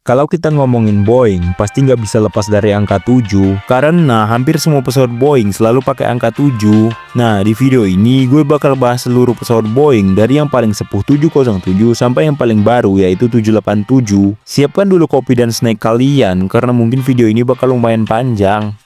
Kalau kita ngomongin Boeing, pasti nggak bisa lepas dari angka 7, karena hampir semua pesawat Boeing selalu pakai angka 7. Nah, di video ini gue bakal bahas seluruh pesawat Boeing dari yang paling sepuh 707 sampai yang paling baru yaitu 787. Siapkan dulu kopi dan snack kalian, karena mungkin video ini bakal lumayan panjang.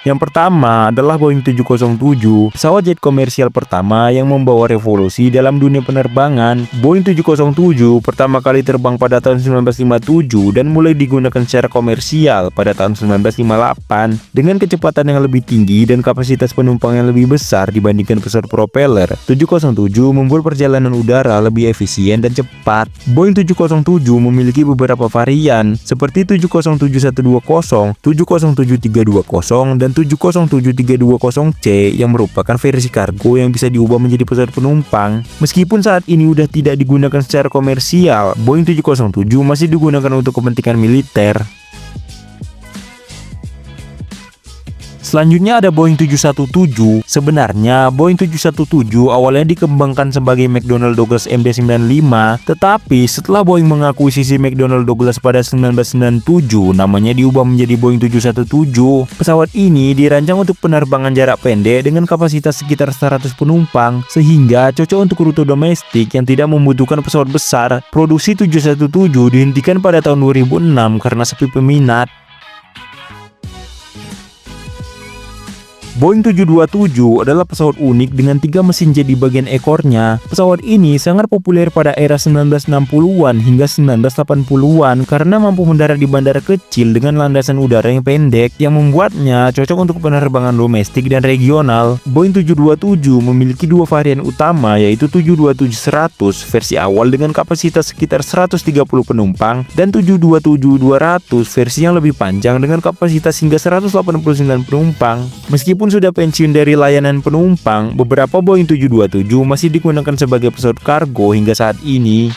Yang pertama adalah Boeing 707, pesawat jet komersial pertama yang membawa revolusi dalam dunia penerbangan. Boeing 707 pertama kali terbang pada tahun 1957 dan mulai digunakan secara komersial pada tahun 1958 dengan kecepatan yang lebih tinggi dan kapasitas penumpang yang lebih besar dibandingkan pesawat propeller. 707 membuat perjalanan udara lebih efisien dan cepat. Boeing 707 memiliki beberapa varian seperti 707-120, 707-320, dan 707-320C yang merupakan versi kargo yang bisa diubah menjadi pesawat penumpang. Meskipun saat ini udah tidak digunakan secara komersial, Boeing 707 masih digunakan untuk kepentingan militer. Selanjutnya ada Boeing 717. Sebenarnya Boeing 717 awalnya dikembangkan sebagai McDonnell Douglas MD-95, tetapi setelah Boeing mengakuisisi McDonnell Douglas pada 1997, namanya diubah menjadi Boeing 717. Pesawat ini dirancang untuk penerbangan jarak pendek dengan kapasitas sekitar 100 penumpang, sehingga cocok untuk rute domestik yang tidak membutuhkan pesawat besar. Produksi 717 dihentikan pada tahun 2006 karena sepi peminat. Boeing 727 adalah pesawat unik dengan 3 mesin jet di bagian ekornya. Pesawat ini sangat populer pada era 1960-an hingga 1980-an karena mampu mendarat di bandara kecil dengan landasan udara yang pendek yang membuatnya cocok untuk penerbangan domestik dan regional. Boeing 727 memiliki 2 varian utama yaitu 727-100 versi awal dengan kapasitas sekitar 130 penumpang dan 727-200 versi yang lebih panjang dengan kapasitas hingga 189 penumpang. Meskipun sudah pensiun dari layanan penumpang, beberapa Boeing 727 masih digunakan sebagai pesawat kargo hingga saat ini.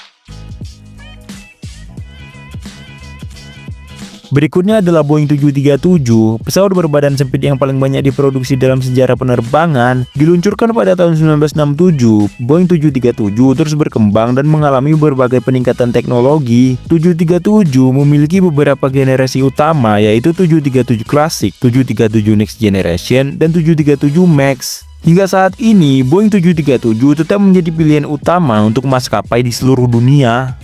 Berikutnya adalah Boeing 737, pesawat berbadan sempit yang paling banyak diproduksi dalam sejarah penerbangan. Diluncurkan pada tahun 1967, Boeing 737 terus berkembang dan mengalami berbagai peningkatan teknologi. 737 memiliki beberapa generasi utama yaitu 737 Classic, 737 Next Generation, dan 737 Max. Hingga saat ini, Boeing 737 tetap menjadi pilihan utama untuk maskapai di seluruh dunia.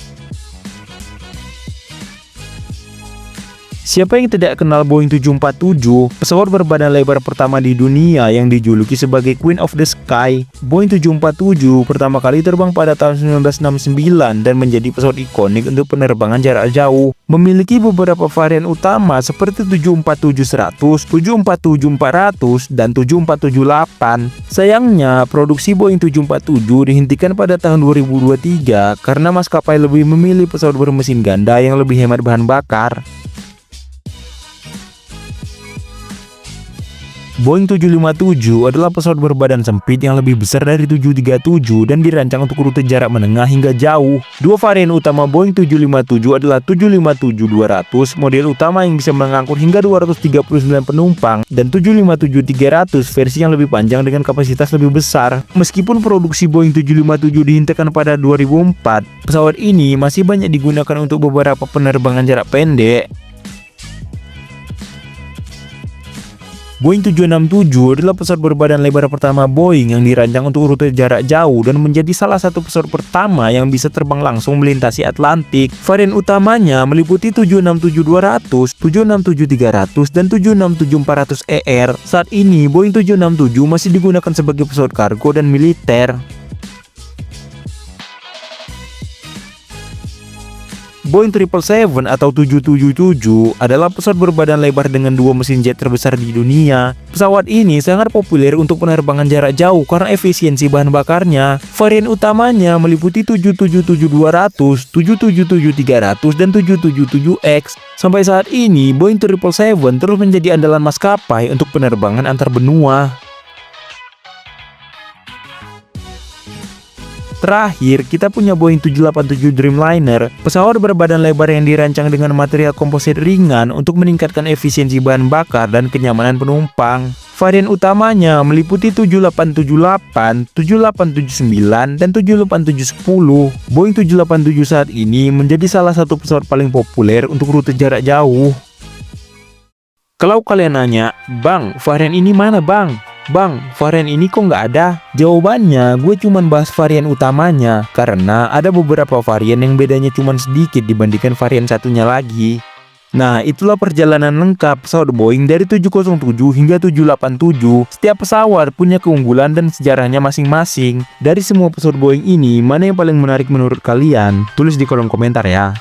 Siapa yang tidak kenal Boeing 747, pesawat berbadan lebar pertama di dunia yang dijuluki sebagai Queen of the Sky. Boeing 747 pertama kali terbang pada tahun 1969 dan menjadi pesawat ikonik untuk penerbangan jarak jauh. Memiliki beberapa varian utama seperti 747-100, 747-400, dan 747-8. Sayangnya, produksi Boeing 747 dihentikan pada tahun 2023 karena maskapai lebih memilih pesawat bermesin ganda yang lebih hemat bahan bakar. Boeing 757 adalah pesawat berbadan sempit yang lebih besar dari 737 dan dirancang untuk rute jarak menengah hingga jauh. 2 varian utama Boeing 757 adalah 757-200, model utama yang bisa mengangkut hingga 239 penumpang, dan 757-300 versi yang lebih panjang dengan kapasitas lebih besar. Meskipun produksi Boeing 757 dihentikan pada 2004, pesawat ini masih banyak digunakan untuk beberapa penerbangan jarak pendek. Boeing 767 adalah pesawat berbadan lebar pertama Boeing yang dirancang untuk rute jarak jauh dan menjadi salah satu pesawat pertama yang bisa terbang langsung melintasi Atlantik. Varian utamanya meliputi 767-200, 767-300, dan 767-400ER. Saat ini, Boeing 767 masih digunakan sebagai pesawat kargo dan militer. Boeing 777 atau 777 adalah pesawat berbadan lebar dengan 2 mesin jet terbesar di dunia. Pesawat ini sangat populer untuk penerbangan jarak jauh karena efisiensi bahan bakarnya. Varian utamanya meliputi 777-200, 777-300, dan 777X. Sampai saat ini, Boeing 777 terus menjadi andalan maskapai untuk penerbangan antar benua. Terakhir, kita punya Boeing 787 Dreamliner, pesawat berbadan lebar yang dirancang dengan material komposit ringan untuk meningkatkan efisiensi bahan bakar dan kenyamanan penumpang. Varian utamanya meliputi 7878, 7879, dan 78710. Boeing 787 saat ini menjadi salah satu pesawat paling populer untuk rute jarak jauh. Kalau kalian nanya, "Bang, varian ini mana bang? Bang, varian ini kok nggak ada?" Jawabannya, gue cuman bahas varian utamanya, karena ada beberapa varian yang bedanya cuman sedikit dibandingkan varian satunya lagi. Nah, itulah perjalanan lengkap pesawat Boeing dari 707 hingga 787. Setiap pesawat punya keunggulan dan sejarahnya masing-masing. Dari semua pesawat Boeing ini, mana yang paling menarik menurut kalian? Tulis di kolom komentar ya.